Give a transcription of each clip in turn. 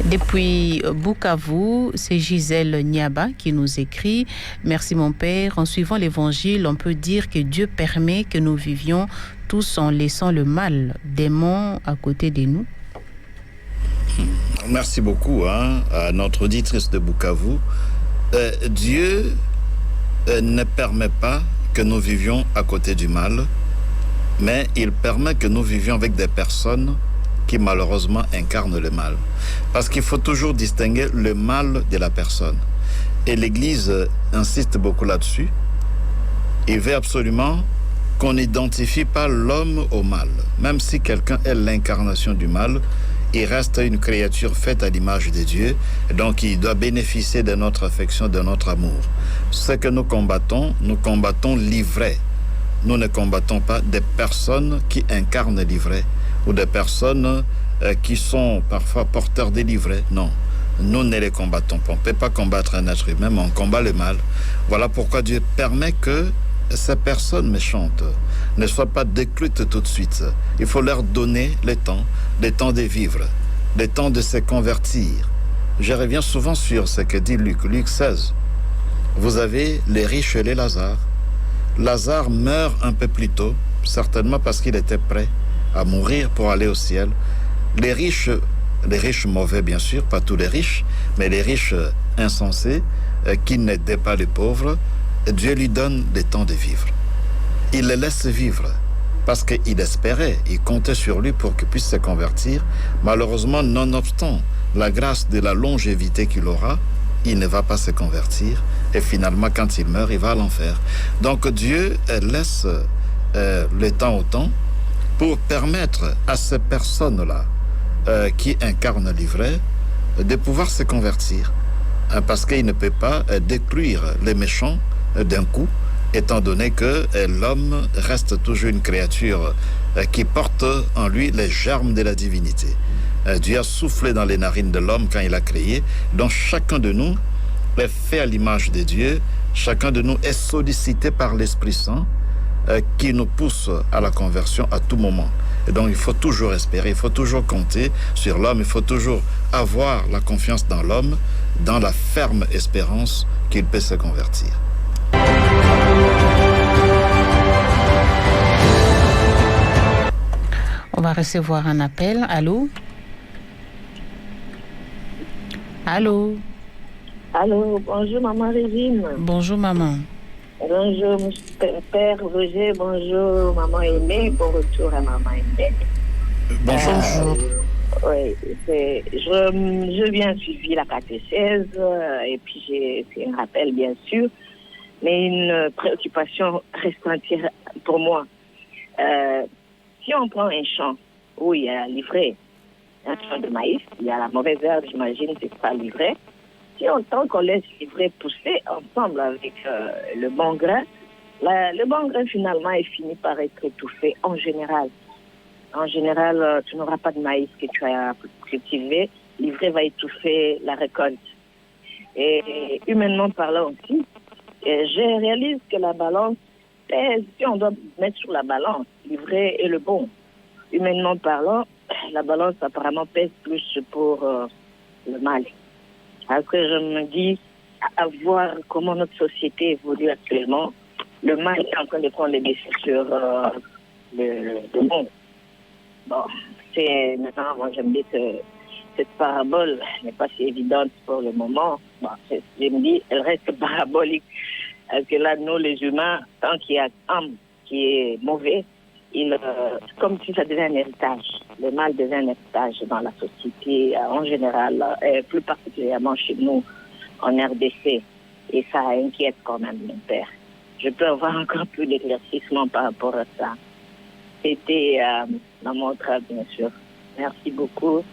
Depuis Bukavu, c'est Gisèle Niaba qui nous écrit. Merci mon Père. En suivant l'Évangile, on peut dire que Dieu permet que nous vivions tous en laissant le mal, démon à côté de nous. Merci beaucoup à notre auditrice de Bukavu. Dieu ne permet pas que nous vivions à côté du mal, mais il permet que nous vivions avec des personnes qui malheureusement incarnent le mal. Parce qu'il faut toujours distinguer le mal de la personne. Et l'Église insiste beaucoup là-dessus. Il veut absolument qu'on n'identifie pas l'homme au mal. Même si quelqu'un est l'incarnation du mal, il reste une créature faite à l'image de Dieu, donc il doit bénéficier de notre affection, de notre amour. Ce que nous combattons l'ivraie. Nous ne combattons pas des personnes qui incarnent l'ivraie ou des personnes qui sont parfois porteurs de l'ivraie. Non, nous ne les combattons pas. On ne peut pas combattre un être humain, mais on combat le mal. Voilà pourquoi Dieu permet que ces personnes méchantes ne soient pas détruites tout de suite. Il faut leur donner le temps de vivre, le temps de se convertir. Je reviens souvent sur ce que dit Luc 16. Vous avez les riches et les Lazare. Lazare meurt un peu plus tôt, certainement parce qu'il était prêt à mourir pour aller au ciel. Les riches mauvais bien sûr, pas tous les riches, mais les riches insensés qui n'aidaient pas les pauvres, Dieu lui donne le temps de vivre. Il les laisse vivre parce qu'il espérait, il comptait sur lui pour qu'il puisse se convertir. Malheureusement, nonobstant la grâce de la longévité qu'il aura, il ne va pas se convertir et finalement, quand il meurt, il va à l'enfer. Donc Dieu laisse le temps au temps pour permettre à ces personnes-là qui incarnent l'ivraie de pouvoir se convertir. Parce qu'il ne peut pas détruire les méchants d'un coup, étant donné que l'homme reste toujours une créature qui porte en lui les germes de la divinité. Dieu a soufflé dans les narines de l'homme quand il a créé. Donc chacun de nous est fait à l'image de Dieu. Chacun de nous est sollicité par l'Esprit Saint qui nous pousse à la conversion à tout moment. Et donc il faut toujours espérer, il faut toujours compter sur l'homme, il faut toujours avoir la confiance dans l'homme, dans la ferme espérance qu'il peut se convertir. On va recevoir un appel. Allô? Allô? Allô, bonjour maman Régine. Bonjour maman. Bonjour père Roger, bonjour maman Aimée, bon retour à maman Aimée. Bonjour. Oui, je viens suivre la catéchèse et puis j'ai fait un rappel bien sûr, mais une préoccupation reste entière pour moi. Si on prend un champ où il y a l'ivraie, un champ de maïs, il y a la mauvaise herbe, j'imagine, c'est pas l'ivraie. Si on tente qu'on laisse l'ivraie pousser ensemble avec le bon grain, le bon grain finalement est fini par être étouffé en général. En général, tu n'auras pas de maïs que tu as cultivé, l'ivraie va étouffer la récolte. Et humainement parlant aussi, je réalise que la balance pèse, si on doit mettre sur la balance, l'ivraie est le bon. Humainement parlant, la balance apparemment pèse plus pour le mal. Parce que je me dis, à voir comment notre société évolue actuellement, le mal est en train de prendre les décisions sur le bon. Bon, c'est maintenant, moi j'aime dire que cette parabole n'est pas si évidente pour le moment. Bon, je me dis, elle reste parabolique. Parce que là, nous les humains, tant qu'il y a un qui est mauvais, comme si ça devient un héritage. Le mal devient un héritage dans la société en général, et plus particulièrement chez nous en RDC. Et ça inquiète quand même mon père. Je peux avoir encore plus d'éclaircissement par rapport à ça. C'était Maman Andrade, bien sûr. Merci beaucoup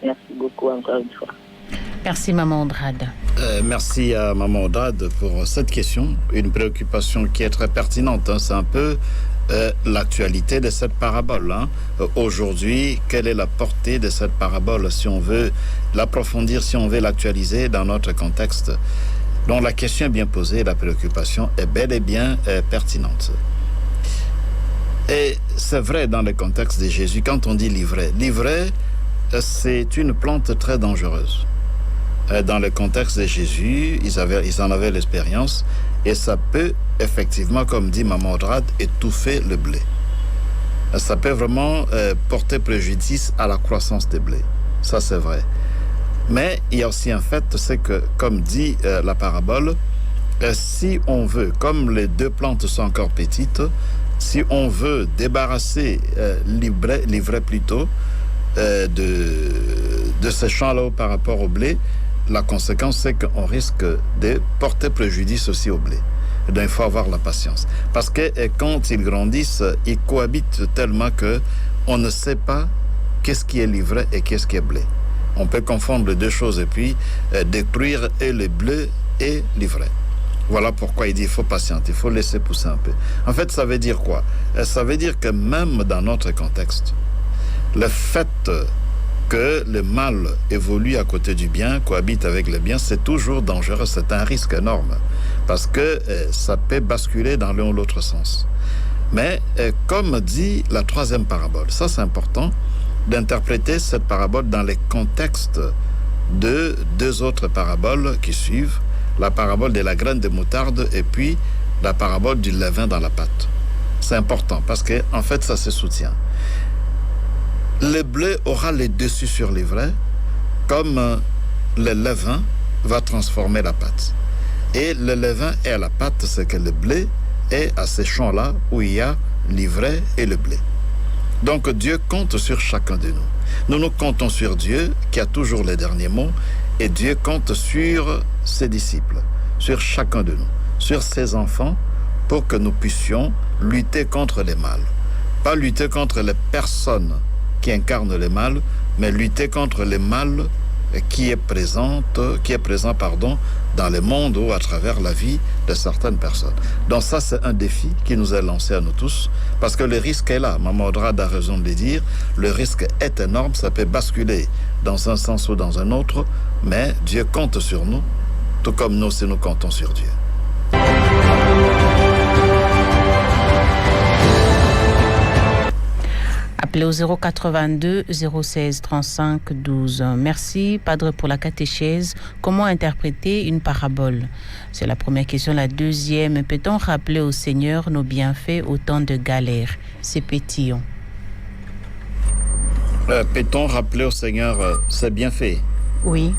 encore une fois. Merci Maman Andrade. Merci à Maman Andrade pour cette question. Une préoccupation qui est très pertinente. C'est un peu l'actualité de cette parabole. Aujourd'hui, quelle est la portée de cette parabole si on veut l'approfondir, si on veut l'actualiser dans notre contexte? Donc la question est bien posée, la préoccupation est bel et bien pertinente. Et c'est vrai dans le contexte de Jésus, quand on dit l'ivraie, c'est une plante très dangereuse. dans le contexte de Jésus, ils en avaient l'expérience, et ça peut effectivement, comme dit Maman Audrade, étouffer le blé. Ça peut vraiment porter préjudice à la croissance des blés. Ça, c'est vrai. Mais il y a aussi un fait, c'est que, comme dit la parabole, si on veut, comme les deux plantes sont encore petites, si on veut débarrasser l'ivraie plutôt de ces champs-là par rapport au blé, la conséquence, c'est qu'on risque de porter préjudice aussi au blé. Donc, il faut avoir la patience. Parce que quand ils grandissent, ils cohabitent tellement qu'on ne sait pas qu'est-ce qui est l'ivraie et qu'est-ce qui est blé. On peut confondre les deux choses et puis détruire et le blé et l'ivraie. Voilà pourquoi il dit qu'il faut patienter, il faut laisser pousser un peu. En fait, ça veut dire quoi? Ça veut dire que même dans notre contexte, le fait que le mal évolue à côté du bien, cohabite avec le bien, c'est toujours dangereux, c'est un risque énorme, parce que ça peut basculer dans l'un ou l'autre sens. Mais comme dit la troisième parabole, ça c'est important d'interpréter cette parabole dans les contextes de deux autres paraboles qui suivent, la parabole de la graine de moutarde et puis la parabole du levain dans la pâte. C'est important parce que en fait ça se soutient. Le blé aura le dessus sur l'ivraie, comme le levain va transformer la pâte. Et le levain est à la pâte, c'est que le blé est à ces champs-là où il y a l'ivraie et le blé. Donc Dieu compte sur chacun de nous. Nous comptons sur Dieu qui a toujours les derniers mots, et Dieu compte sur ses disciples, sur chacun de nous, sur ses enfants, pour que nous puissions lutter contre les mal. Pas lutter contre les personnes qui incarne le mal, mais lutter contre le mal qui est présent dans le monde ou à travers la vie de certaines personnes. Donc ça, c'est un défi qui nous est lancé à nous tous, parce que le risque est là. Maman Audrade a raison de le dire, le risque est énorme, ça peut basculer dans un sens ou dans un autre, mais Dieu compte sur nous, tout comme nous aussi nous comptons sur Dieu. Appelez au 082 016 35 12. Merci, Padre, pour la catéchèse. Comment interpréter une parabole? C'est la première question. La deuxième, peut-on rappeler au Seigneur nos bienfaits au temps de galère? C'est pétillant. Peut-on rappeler au Seigneur ses bienfaits? Oui.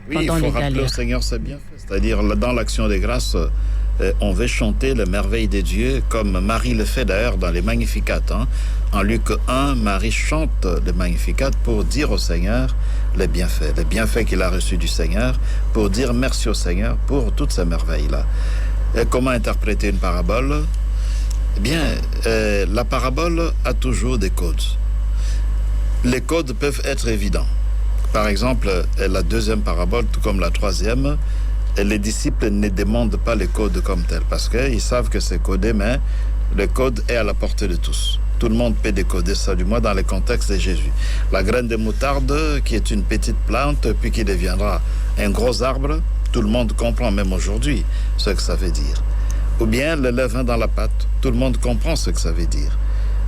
Oui, il faut rappeler au Seigneur ses bienfaits. C'est-à-dire, dans l'action des grâces, on veut chanter les merveilles de Dieu, comme Marie le fait d'ailleurs dans les Magnificats. En Luc 1, Marie chante les Magnificats pour dire au Seigneur les bienfaits qu'il a reçus du Seigneur, pour dire merci au Seigneur pour toutes ces merveilles-là. Et comment interpréter une parabole? Eh bien, la parabole a toujours des codes. Les codes peuvent être évidents. Par exemple, la deuxième parabole, tout comme la troisième, les disciples ne demandent pas les codes comme tels, parce qu'ils savent que c'est codé, mais le code est à la portée de tous. Tout le monde peut décoder ça, du moins dans le contexte de Jésus. La graine de moutarde, qui est une petite plante, puis qui deviendra un gros arbre, tout le monde comprend, même aujourd'hui, ce que ça veut dire. Ou bien le levain dans la pâte, tout le monde comprend ce que ça veut dire.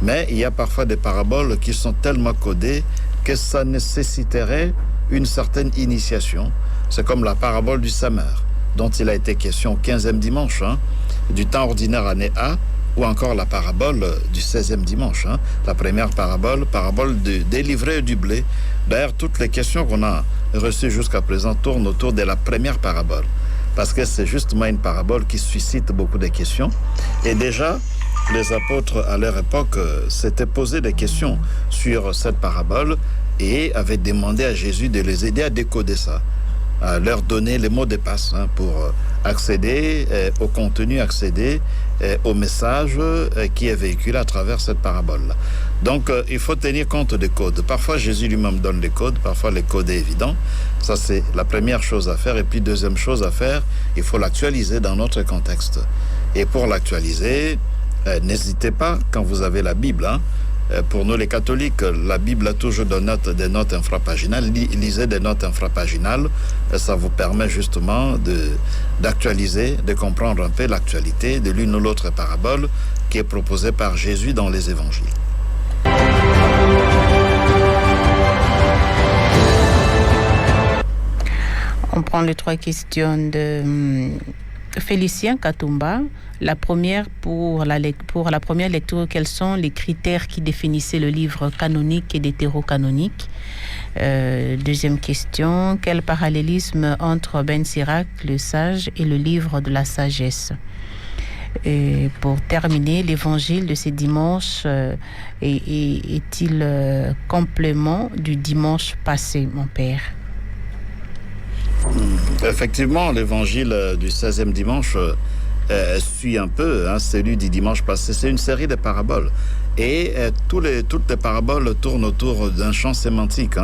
Mais il y a parfois des paraboles qui sont tellement codées que ça nécessiterait une certaine initiation. C'est comme la parabole du semeur, dont il a été question au 15e dimanche, du temps ordinaire année A, ou encore la parabole du 16e dimanche. La première parabole des livrets du blé. D'ailleurs, toutes les questions qu'on a reçues jusqu'à présent tournent autour de la première parabole, parce que c'est justement une parabole qui suscite beaucoup de questions. Et déjà, les apôtres à leur époque s'étaient posé des questions sur cette parabole et avaient demandé à Jésus de les aider à décoder ça, à leur donner les mots de passe pour accéder au contenu, accéder au message qui est véhiculé à travers cette parabole-là. Donc, il faut tenir compte des codes. Parfois, Jésus lui-même donne les codes, parfois les codes est évident. Ça, c'est la première chose à faire. Et puis, deuxième chose à faire, il faut l'actualiser dans notre contexte. Et pour l'actualiser, n'hésitez pas, quand vous avez la Bible, pour nous les catholiques, la Bible a toujours des notes infrapaginales. Lisez des notes infrapaginales, ça vous permet justement d'actualiser, de comprendre un peu l'actualité de l'une ou l'autre parabole qui est proposée par Jésus dans les évangiles. On prend les 3 questions de Félicien Katumba. La première, pour la première lecture, quels sont les critères qui définissaient le livre canonique et deutérocanonique? Deuxième question, quel parallélisme entre Ben Sirac, le sage, et le livre de la sagesse? Et pour terminer, l'évangile de ce dimanche est-il complément du dimanche passé, mon père? Effectivement, l'évangile du 16e dimanche suit un peu celui du dimanche passé. C'est une série de paraboles. Et toutes les paraboles tournent autour d'un champ sémantique,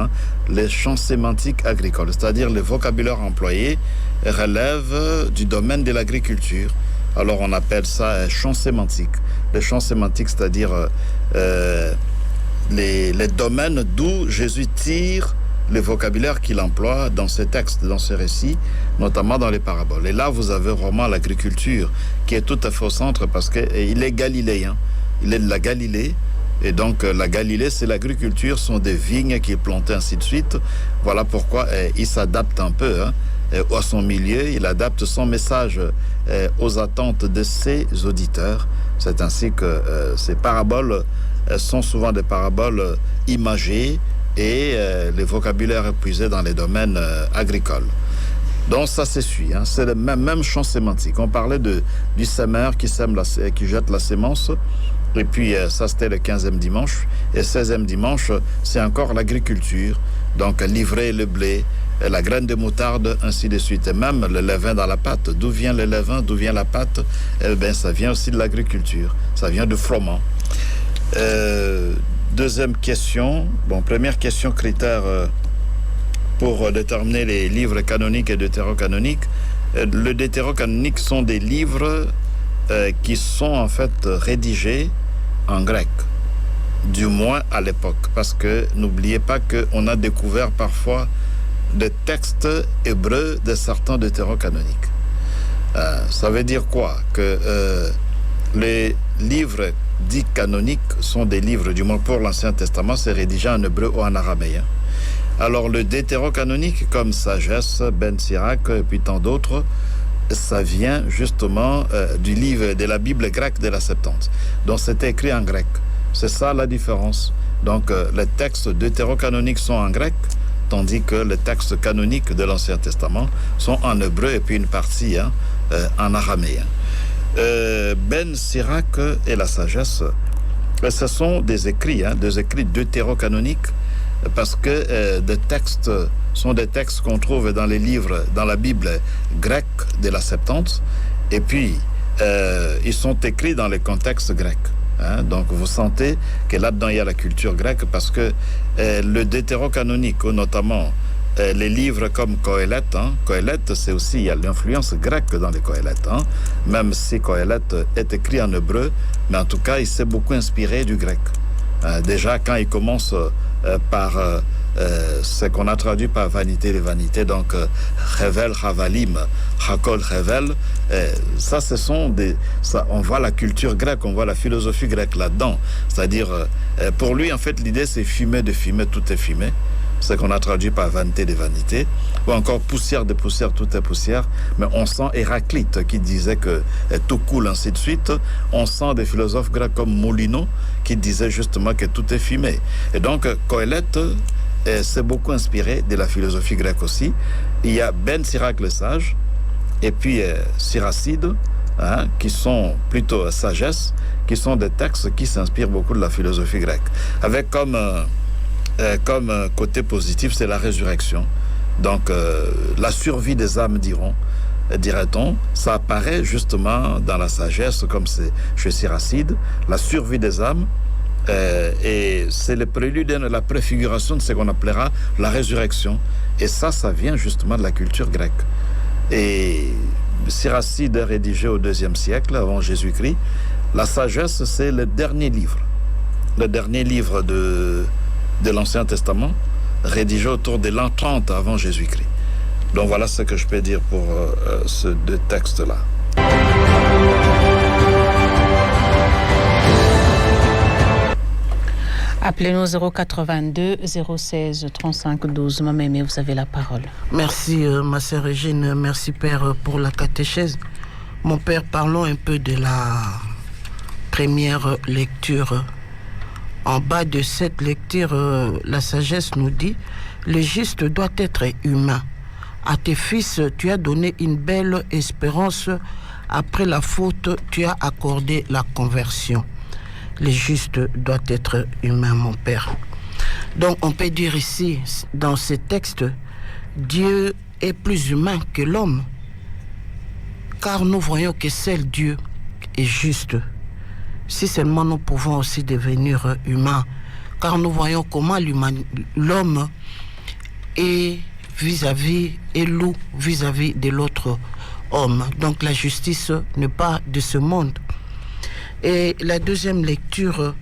les champs sémantiques agricoles, c'est-à-dire le vocabulaire employé relève du domaine de l'agriculture. Alors on appelle ça champ sémantique. Le champ sémantique, c'est-à-dire les domaines d'où Jésus tire le vocabulaire qu'il emploie dans ces textes, dans ces récits, notamment dans les paraboles. Et là, vous avez vraiment l'agriculture qui est tout à fait au centre parce qu'il est galiléen. Il est de la Galilée. Et donc, la Galilée, c'est l'agriculture, sont des vignes qu'il plantait, ainsi de suite. Voilà pourquoi il s'adapte un peu à son milieu. Il adapte son message aux attentes de ses auditeurs. C'est ainsi que ces paraboles sont souvent des paraboles imagées, et les vocabulaires épuisés dans les domaines agricoles. Donc ça se suit, c'est le même champ sémantique. On parlait du semeur qui jette la sémence, et puis ça c'était le 15e dimanche, et 16e dimanche, c'est encore l'agriculture, donc livrer le blé, la graine de moutarde, ainsi de suite, et même le levain dans la pâte. D'où vient le levain, d'où vient la pâte? Eh bien, ça vient aussi de l'agriculture, ça vient du froment. Deuxième question, première question, critère pour déterminer les livres canoniques et deutérocanoniques. Le deutérocanonique sont des livres qui sont en fait rédigés en grec, du moins à l'époque, parce que n'oubliez pas qu'on a découvert parfois des textes hébreux de certains deutérocanoniques. Ça veut dire quoi? Que les livres dits canoniques sont des livres, du moins pour l'Ancien Testament, c'est rédigé en hébreu ou en araméen. Alors le deutérocanonique, comme Sagesse, Ben Sirac et puis tant d'autres, ça vient justement du livre de la Bible grecque de la Septante. Donc c'est écrit en grec. C'est ça la différence. Donc les textes deutérocanoniques sont en grec, tandis que les textes canoniques de l'Ancien Testament sont en hébreu et puis une partie en araméen. Ben Sirac et la sagesse, ce sont des écrits deutérocanoniques, parce que des textes sont des textes qu'on trouve dans les livres, dans la Bible grecque de la Septante, et puis ils sont écrits dans les contextes grecs. Donc vous sentez que là-dedans il y a la culture grecque, parce que le deutérocanonique, notamment les livres comme Coëlette, Coëlette, c'est aussi, il y a l'influence grecque dans les Coëlettes, même si Coëlette est écrit en hébreu, mais en tout cas il s'est beaucoup inspiré du grec. Déjà quand il commence par ce qu'on a traduit par vanité les vanités, donc Revel, Havalim, Hakol, Revel, ça ce sont on voit la culture grecque, on voit la philosophie grecque là-dedans. C'est-à-dire, pour lui en fait l'idée c'est fumer de fumer, tout est fumé. Ce qu'on a traduit par vanité des vanités, ou encore poussière de poussière, tout est poussière. Mais on sent Héraclite qui disait que tout coule, ainsi de suite. On sent des philosophes grecs comme Moulineau qui disaient justement que tout est fumé. Et donc Coëlette s'est beaucoup inspiré de la philosophie grecque aussi. Il y a Ben Sirac le sage, et puis Siracide, qui sont plutôt sagesse, qui sont des textes qui s'inspirent beaucoup de la philosophie grecque, avec comme côté positif, c'est la résurrection. Donc, la survie des âmes, dirait-on, ça apparaît justement dans la sagesse, comme c'est chez Siracide, la survie des âmes, et c'est le prélude, la préfiguration de ce qu'on appellera la résurrection. Et ça vient justement de la culture grecque. Et Siracide est rédigé au IIe siècle avant Jésus-Christ. La sagesse, c'est le dernier livre de l'Ancien Testament, rédigé autour de l'an 30 avant Jésus-Christ. Donc voilà ce que je peux dire pour ces deux textes-là. Appelez-nous 082 016 35 12. Maman Aimée, vous avez la parole. Merci, ma sœur Régine. Merci, Père, pour la catéchèse. Mon Père, parlons un peu de la première lecture. En bas de cette lecture, la sagesse nous dit « Le juste doit être humain. À tes fils, tu as donné une belle espérance. Après la faute, tu as accordé la conversion. » Le juste doit être humain, mon Père. Donc, on peut dire ici, dans ce texte, Dieu est plus humain que l'homme. Car nous voyons que seul Dieu est juste. Si seulement nous pouvons aussi devenir humains, car nous voyons comment l'homme est loup vis-à-vis de l'autre homme. Donc la justice n'est pas de ce monde. Et la deuxième lecture,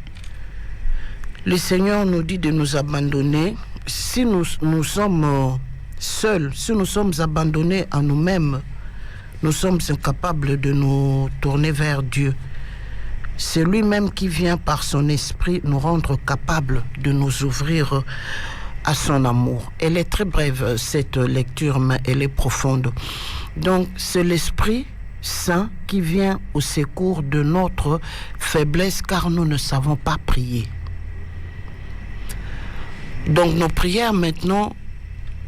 le Seigneur nous dit de nous abandonner. Si nous sommes seuls, si nous sommes abandonnés à nous-mêmes, nous sommes incapables de nous tourner vers Dieu. C'est lui-même qui vient par son esprit nous rendre capables de nous ouvrir à son amour. Elle est très brève, cette lecture, mais elle est profonde. Donc, c'est l'Esprit Saint qui vient au secours de notre faiblesse, car nous ne savons pas prier. Donc, nos prières maintenant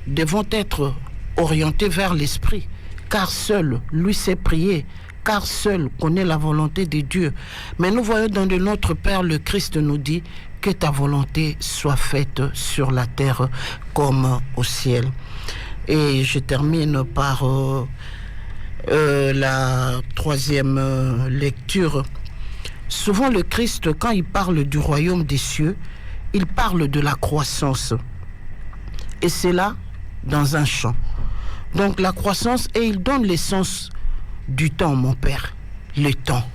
devront être orientées vers l'Esprit, car seul lui sait prier, car seul connaît la volonté de Dieu. Mais nous voyons dans de notre Père, le Christ nous dit que ta volonté soit faite sur la terre comme au ciel. Et je termine par la troisième lecture. Souvent le Christ, quand il parle du royaume des cieux, il parle de la croissance. Et c'est là, dans un champ. Donc la croissance, et il donne l'essence du temps, mon Père. Le temps.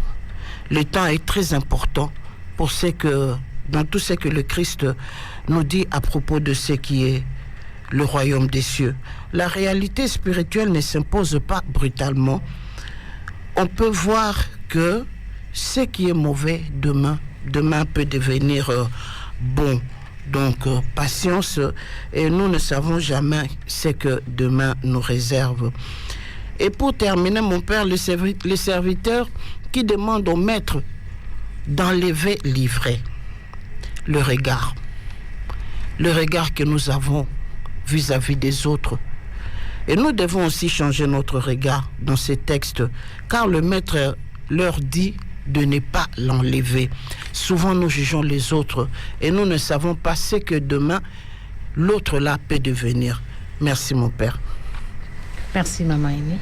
Le temps est très important pour dans tout ce que le Christ nous dit à propos de ce qui est le royaume des cieux. La réalité spirituelle ne s'impose pas brutalement. On peut voir que ce qui est mauvais demain peut devenir bon. Donc, patience, et nous ne savons jamais ce que demain nous réserve. Et pour terminer, mon Père, le serviteur qui demande au maître d'enlever l'ivraie, le regard que nous avons vis-à-vis des autres. Et nous devons aussi changer notre regard dans ces textes, car le maître leur dit de ne pas l'enlever. Souvent nous jugeons les autres et nous ne savons pas ce que demain l'autre là peut devenir. Merci mon Père. Merci Maman Aimée.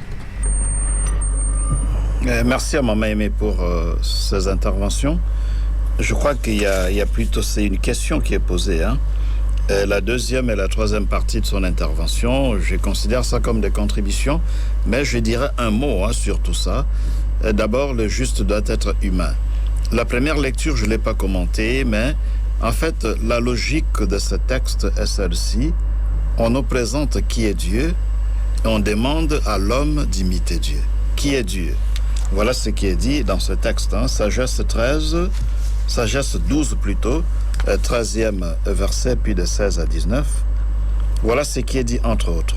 Merci à Maman Aimée pour ces interventions. Je crois qu'il y a plutôt, c'est une question qui est posée. La deuxième et la troisième partie de son intervention, je considère ça comme des contributions, mais je dirais un mot sur tout ça. D'abord, le juste doit être humain. La première lecture, je ne l'ai pas commentée, mais en fait, la logique de ce texte est celle-ci. On nous présente qui est Dieu et on demande à l'homme d'imiter Dieu. Qui est Dieu? Voilà ce qui est dit dans ce texte. Sagesse 13, Sagesse 12 plutôt, 13e verset, puis de 16 à 19. Voilà ce qui est dit entre autres.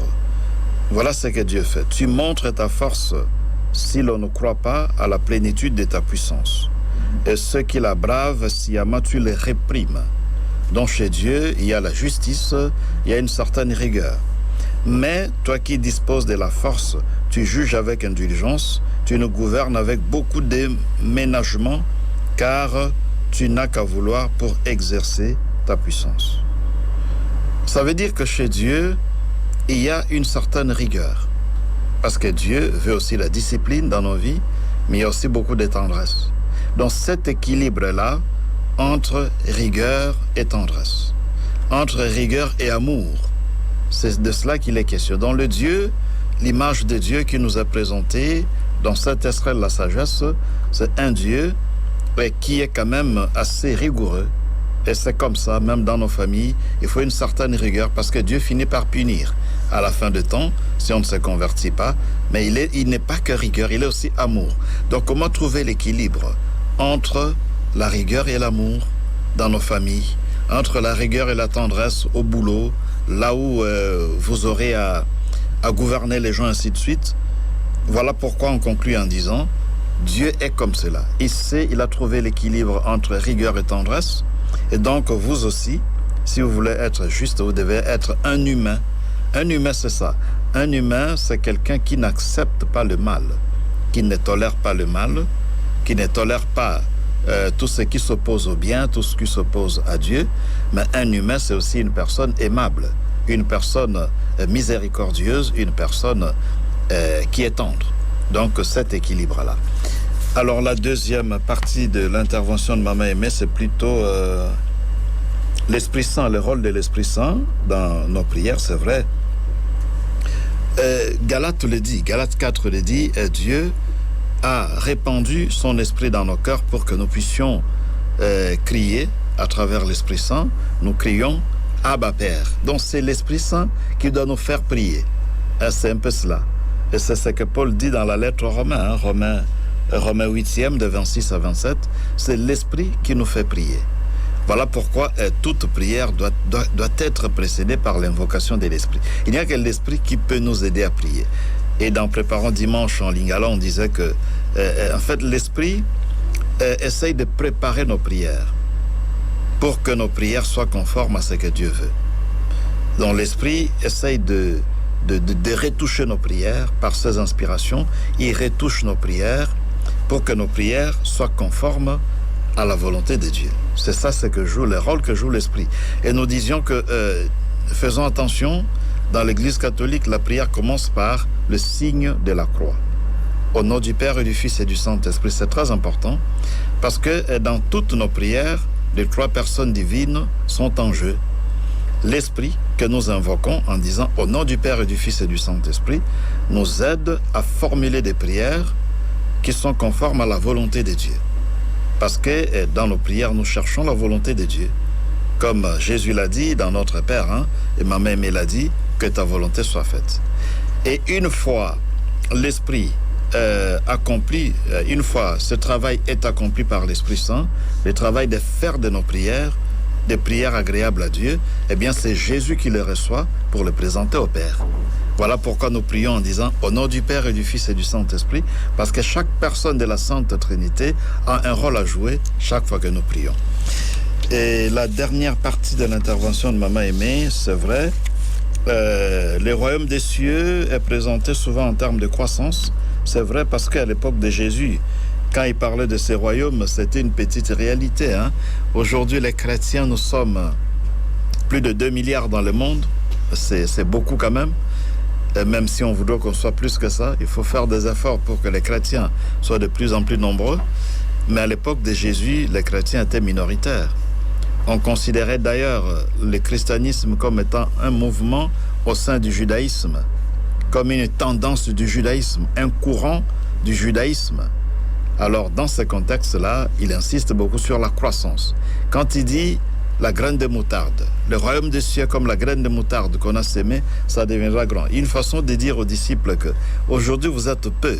Voilà ce que Dieu fait. Tu montres ta force si l'on ne croit pas à la plénitude de ta puissance. Et ceux qui la bravent sciemment, tu les réprimes. Donc chez Dieu, il y a la justice, il y a une certaine rigueur. Mais toi qui disposes de la force, tu juges avec indulgence, tu nous gouvernes avec beaucoup de ménagement, car tu n'as qu'à vouloir pour exercer ta puissance. Ça veut dire que chez Dieu, il y a une certaine rigueur. Parce que Dieu veut aussi la discipline dans nos vies, mais il y a aussi beaucoup de tendresse. Donc cet équilibre-là, entre rigueur et tendresse, entre rigueur et amour, c'est de cela qu'il est question. Dans le Dieu, l'image de Dieu qui nous est présentée dans cet extrait de la sagesse, c'est un Dieu qui est quand même assez rigoureux. Et c'est comme ça, même dans nos familles, il faut une certaine rigueur parce que Dieu finit par punir à la fin de temps si on ne se convertit pas. Mais il n'est pas que rigueur, il est aussi amour. Donc comment trouver l'équilibre entre la rigueur et l'amour dans nos familles, entre la rigueur et la tendresse au boulot, là où vous aurez à gouverner les gens, ainsi de suite. Voilà pourquoi on conclut en disant, Dieu est comme cela. Il a trouvé l'équilibre entre rigueur et tendresse. Et donc, vous aussi, si vous voulez être juste, vous devez être un humain. Un humain, c'est ça. Un humain, c'est quelqu'un qui n'accepte pas le mal, qui ne tolère pas le mal, qui ne tolère pas tout ce qui s'oppose au bien, tout ce qui s'oppose à Dieu. Mais un humain, c'est aussi une personne aimable, une personne miséricordieuse, une personne qui est tendre. Donc, cet équilibre-là. Alors, la deuxième partie de l'intervention de Maman Aimée, c'est plutôt l'Esprit Saint, le rôle de l'Esprit Saint dans nos prières, c'est vrai. Galates le dit, Galates 4 le dit, Dieu a répandu son esprit dans nos cœurs pour que nous puissions crier à travers l'Esprit Saint. Nous crions Abba Père. Donc c'est l'Esprit Saint qui doit nous faire prier. C'est un peu cela. Et c'est ce que Paul dit dans la lettre aux Romains, Romains 8e de 26 à 27. C'est l'Esprit qui nous fait prier. Voilà pourquoi toute prière doit être précédée par l'invocation de l'Esprit. Il n'y a que l'Esprit qui peut nous aider à prier. Et dans Préparons Dimanche en Lingala, on disait que, en fait, l'Esprit essaye de préparer nos prières pour que nos prières soient conformes à ce que Dieu veut. Donc l'Esprit essaye de retoucher nos prières par ses inspirations. Il retouche nos prières pour que nos prières soient conformes à la volonté de Dieu. C'est ça le rôle que joue l'Esprit. Et nous disions que, faisons attention, dans l'Église catholique, la prière commence par le signe de la croix. Au nom du Père et du Fils et du Saint-Esprit, c'est très important, parce que dans toutes nos prières, les trois personnes divines sont en jeu. L'Esprit que nous invoquons en disant au nom du Père et du Fils et du Saint-Esprit nous aide à formuler des prières qui sont conformes à la volonté de Dieu. Parce que dans nos prières, nous cherchons la volonté de Dieu. Comme Jésus l'a dit dans Notre Père, et Maman Aimée l'a dit, que ta volonté soit faite. Et une fois l'Esprit accompli, une fois ce travail est accompli par l'Esprit Saint, le travail de faire de nos prières, des prières agréables à Dieu, eh bien c'est Jésus qui les reçoit pour le présenter au Père. Voilà pourquoi nous prions en disant au nom du Père et du Fils et du Saint-Esprit, parce que chaque personne de la Sainte Trinité a un rôle à jouer chaque fois que nous prions. Et la dernière partie de l'intervention de Maman Aimée, c'est vrai, le royaume des cieux est présenté souvent en termes de croissance. C'est vrai parce qu'à l'époque de Jésus, quand il parlait de ces royaumes, c'était une petite réalité. Aujourd'hui, les chrétiens, nous sommes plus de 2 milliards dans le monde. C'est beaucoup quand même. Et même si on voudrait qu'on soit plus que ça, il faut faire des efforts pour que les chrétiens soient de plus en plus nombreux. Mais à l'époque de Jésus, les chrétiens étaient minoritaires. On considérait d'ailleurs le christianisme comme étant un mouvement au sein du judaïsme, comme une tendance du judaïsme, un courant du judaïsme. Alors, dans ce contexte-là, il insiste beaucoup sur la croissance. Quand il dit la graine de moutarde, le royaume des cieux comme la graine de moutarde qu'on a sémée, ça deviendra grand. Une façon de dire aux disciples que aujourd'hui vous êtes peu,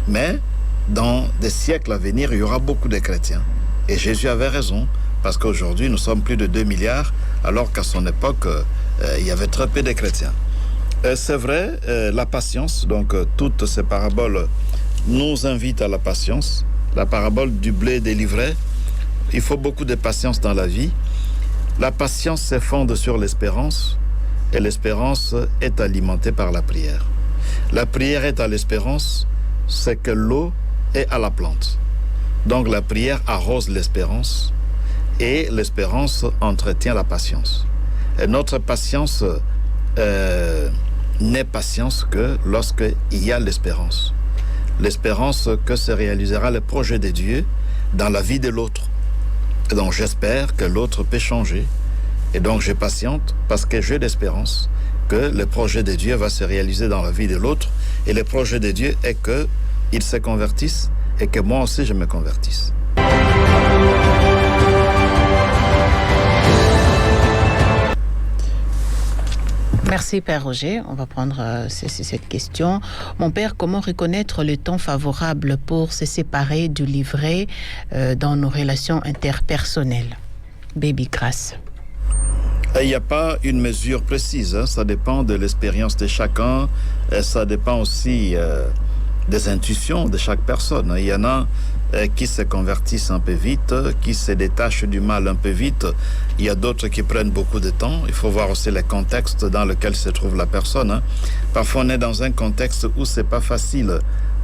mais dans des siècles à venir, il y aura beaucoup de chrétiens. Et Jésus avait raison, parce qu'aujourd'hui nous sommes plus de 2 milliards, alors qu'à son époque, il y avait très peu de chrétiens. C'est vrai, la patience, donc toutes ces paraboles nous invitent à la patience. La parabole du blé et des livrets, il faut beaucoup de patience dans la vie. La patience se fonde sur l'espérance, et l'espérance est alimentée par la prière. La prière est à l'espérance, c'est que l'eau est à la plante. Donc la prière arrose l'espérance, et l'espérance entretient la patience. Et notre patience n'est patience que lorsqu'il y a l'espérance. L'espérance que se réalisera le projet de Dieu dans la vie de l'autre. Et donc j'espère que l'autre peut changer. Et donc je patiente parce que j'ai l'espérance que le projet de Dieu va se réaliser dans la vie de l'autre. Et le projet de Dieu est qu'il se convertisse et que moi aussi je me convertisse. Merci Père Roger. On va prendre cette question. Mon Père, comment reconnaître le temps favorable pour se séparer du livret dans nos relations interpersonnelles? Baby Grace. Il n'y a pas une mesure précise, hein. Ça dépend de l'expérience de chacun, et ça dépend aussi des intuitions de chaque personne. Il y en a qui se convertissent un peu vite, qui se détachent du mal un peu vite. Il y a d'autres qui prennent beaucoup de temps. Il faut voir aussi le contexte dans lequel se trouve la personne, hein. Parfois, on est dans un contexte où c'est pas facile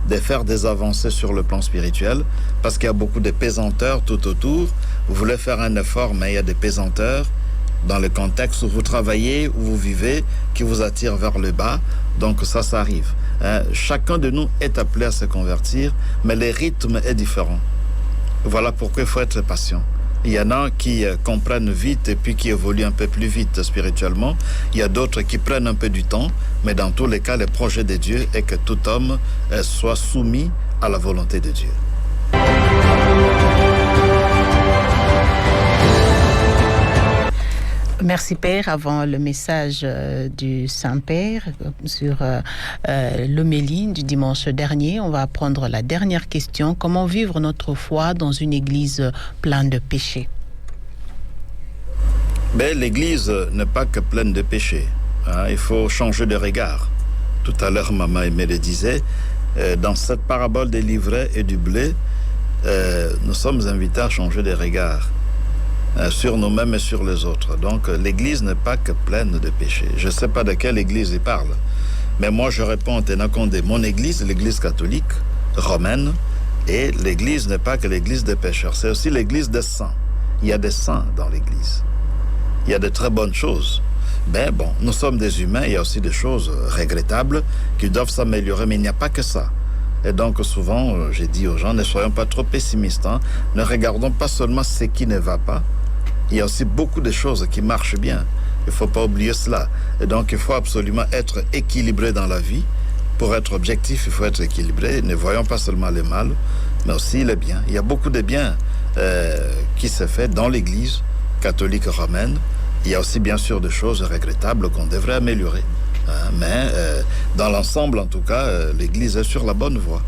de faire des avancées sur le plan spirituel parce qu'il y a beaucoup de pesanteurs tout autour. Vous voulez faire un effort, mais il y a des pesanteurs dans le contexte où vous travaillez, où vous vivez, qui vous attirent vers le bas. Donc ça arrive. Chacun de nous est appelé à se convertir, mais le rythme est différent. Voilà pourquoi il faut être patient. Il y en a qui comprennent vite et puis qui évoluent un peu plus vite spirituellement. Il y a d'autres qui prennent un peu du temps, mais dans tous les cas, le projet de Dieu est que tout homme soit soumis à la volonté de Dieu. Merci Père. Avant le message du Saint-Père sur l'homélie du dimanche dernier, on va prendre la dernière question. Comment vivre notre foi dans une église pleine de péchés? L'église n'est pas que pleine de péchés, hein. Il faut changer de regard. Tout à l'heure, Maman Aimée le disait, dans cette parabole des livrets et du blé, nous sommes invités à changer de regard sur nous-mêmes et sur les autres. Donc l'église n'est pas que pleine de péchés. Je ne sais pas de quelle église il parle, mais moi je réponds tenant compte de mon église, l'église catholique romaine, et l'église n'est pas que l'église des pécheurs, c'est aussi l'église des saints. Il y a des saints dans l'église. Il y a de très bonnes choses. Mais bon, nous sommes des humains, il y a aussi des choses regrettables qui doivent s'améliorer, mais il n'y a pas que ça. Et donc souvent, j'ai dit aux gens, ne soyons pas trop pessimistes, hein. Ne regardons pas seulement ce qui ne va pas. Il y a aussi beaucoup de choses qui marchent bien. Il ne faut pas oublier cela. Et donc, il faut absolument être équilibré dans la vie. Pour être objectif, il faut être équilibré. Ne voyons pas seulement le mal, mais aussi le bien. Il y a beaucoup de bien qui se fait dans l'Église catholique romaine. Il y a aussi, bien sûr, des choses regrettables qu'on devrait améliorer. Mais dans l'ensemble, en tout cas, l'Église est sur la bonne voie.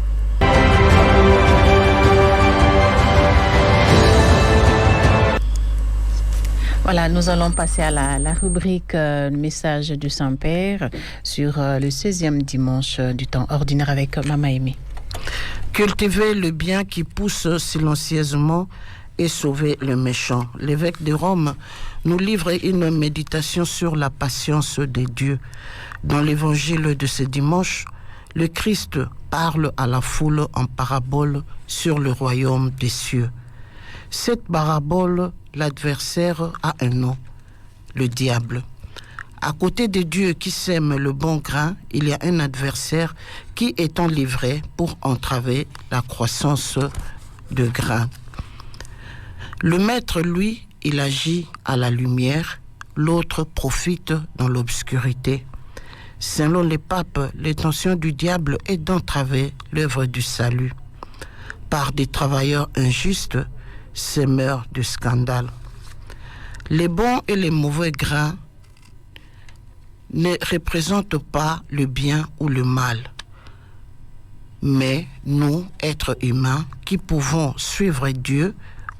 Voilà, nous allons passer à la rubrique message du Saint-Père sur le 16e dimanche du temps ordinaire avec Maman Aimée. Cultiver le bien qui pousse silencieusement et sauver le méchant. L'évêque de Rome nous livre une méditation sur la patience de Dieu. Dans l'évangile de ce dimanche, le Christ parle à la foule en parabole sur le royaume des cieux. Cette parabole, l'adversaire a un nom, le diable. À côté de Dieu qui sème le bon grain, il y a un adversaire qui est enlivré pour entraver la croissance de grain. Le maître, lui, il agit à la lumière, l'autre profite dans l'obscurité. Selon les papes, l'intention du diable est d'entraver l'œuvre du salut. Par des travailleurs injustes, semeurs de scandale. Les bons et les mauvais grains ne représentent pas le bien ou le mal, mais nous, êtres humains, qui pouvons suivre Dieu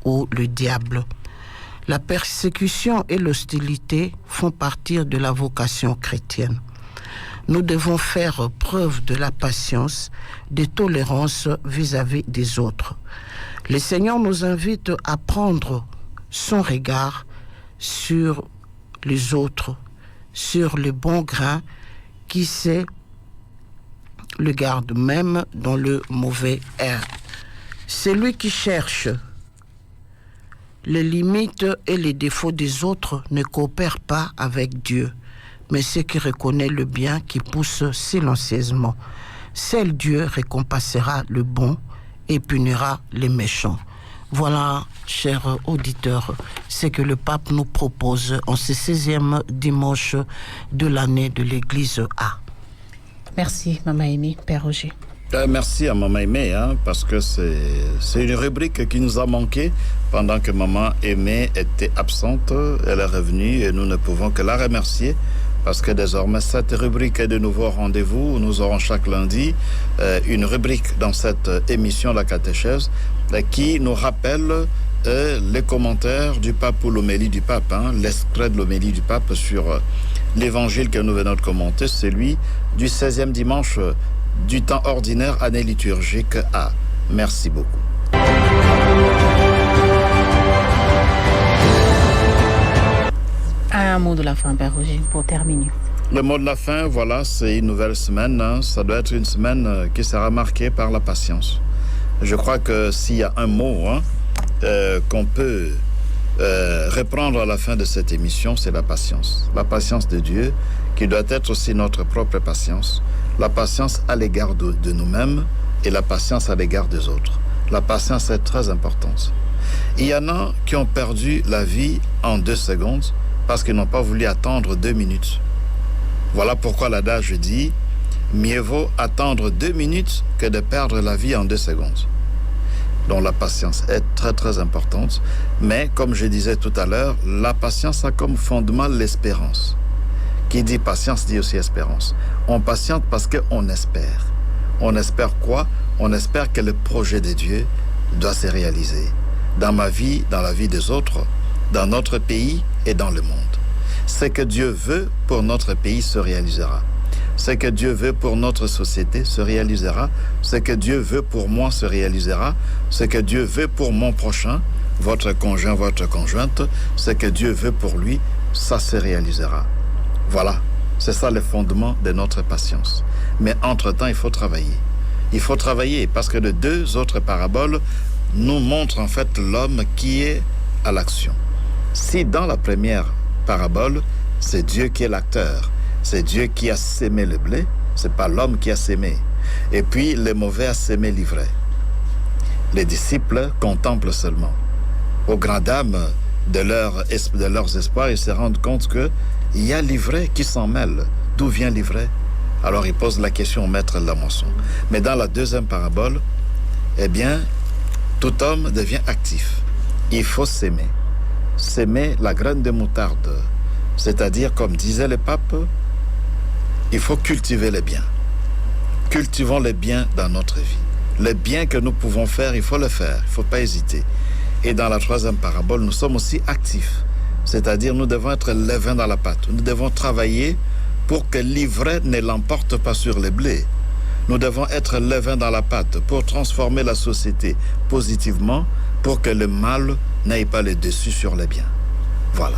ou le diable. La persécution et l'hostilité font partie de la vocation chrétienne. Nous devons faire preuve de la patience, de tolérance vis-à-vis des autres. Le Seigneur nous invite à prendre son regard sur les autres, sur le bon grain qui sait le garde même dans le mauvais air. Celui qui cherche les limites et les défauts des autres ne coopère pas avec Dieu, mais ceux qui reconnaissent le bien qui pousse silencieusement. Seul Dieu récompensera le bon et punira les méchants. Voilà, chers auditeurs, ce que le pape nous propose en ce 16e dimanche de l'année de l'Église A. Merci, Maman Aimée, Père Roger. Merci à Maman Aimée, parce que c'est une rubrique qui nous a manqué pendant que Maman Aimée était absente. Elle est revenue et nous ne pouvons que la remercier parce que désormais cette rubrique est de nouveau au rendez-vous. Nous aurons chaque lundi une rubrique dans cette émission La Catéchèse qui nous rappelle les commentaires du pape ou l'homélie du pape, l'extrait de l'homélie du pape sur l'évangile que nous venons de commenter, celui du 16e dimanche du temps ordinaire, année liturgique A. Merci beaucoup. Un mot de la fin, Père Roger, pour terminer. Le mot de la fin, voilà, c'est une nouvelle semaine. Ça doit être une semaine qui sera marquée par la patience. Je crois que s'il y a un mot qu'on peut reprendre à la fin de cette émission, c'est la patience. La patience de Dieu, qui doit être aussi notre propre patience. La patience à l'égard de nous-mêmes et la patience à l'égard des autres. La patience est très importante. Il y en a qui ont perdu la vie en 2 secondes parce qu'ils n'ont pas voulu attendre 2 minutes. Voilà pourquoi l'adage dit « Mieux vaut attendre 2 minutes que de perdre la vie en 2 secondes ». Donc la patience est très très importante. Mais comme je disais tout à l'heure, la patience a comme fondement l'espérance. Qui dit patience dit aussi espérance. On patiente parce qu'on espère. On espère quoi? On espère que le projet de Dieu doit se réaliser. Dans ma vie, dans la vie des autres, dans notre pays et dans le monde. Ce que Dieu veut pour notre pays se réalisera. Ce que Dieu veut pour notre société se réalisera. Ce que Dieu veut pour moi se réalisera. Ce que Dieu veut pour mon prochain, votre conjoint, votre conjointe, ce que Dieu veut pour lui, ça se réalisera. Voilà, c'est ça le fondement de notre patience. Mais entre-temps, il faut travailler. Il faut travailler parce que les 2 autres paraboles nous montrent en fait l'homme qui est à l'action. Si dans la première parabole, c'est Dieu qui est l'acteur, c'est Dieu qui a sémé le blé, c'est pas l'homme qui a sémé. Et puis les mauvais a sémé l'ivraie. Les disciples contemplent seulement. Au grand dam de leurs espoirs, ils se rendent compte que il y a l'ivraie qui s'en mêle. D'où vient l'ivraie? Alors ils posent la question au maître de la moisson. Mais dans la 2e parabole, eh bien, tout homme devient actif. Il faut s'aimer. S'aimer la graine de moutarde. C'est-à-dire, comme disait le pape, il faut cultiver les biens. Cultivons les biens dans notre vie. Les biens que nous pouvons faire, il faut le faire. Il ne faut pas hésiter. Et dans la 3e parabole, nous sommes aussi actifs. C'est-à-dire, nous devons être levain dans la pâte. Nous devons travailler pour que l'ivraie ne l'emporte pas sur les blés. Nous devons être levain dans la pâte pour transformer la société positivement, pour que le mal n'aille pas le dessus sur les biens. Voilà.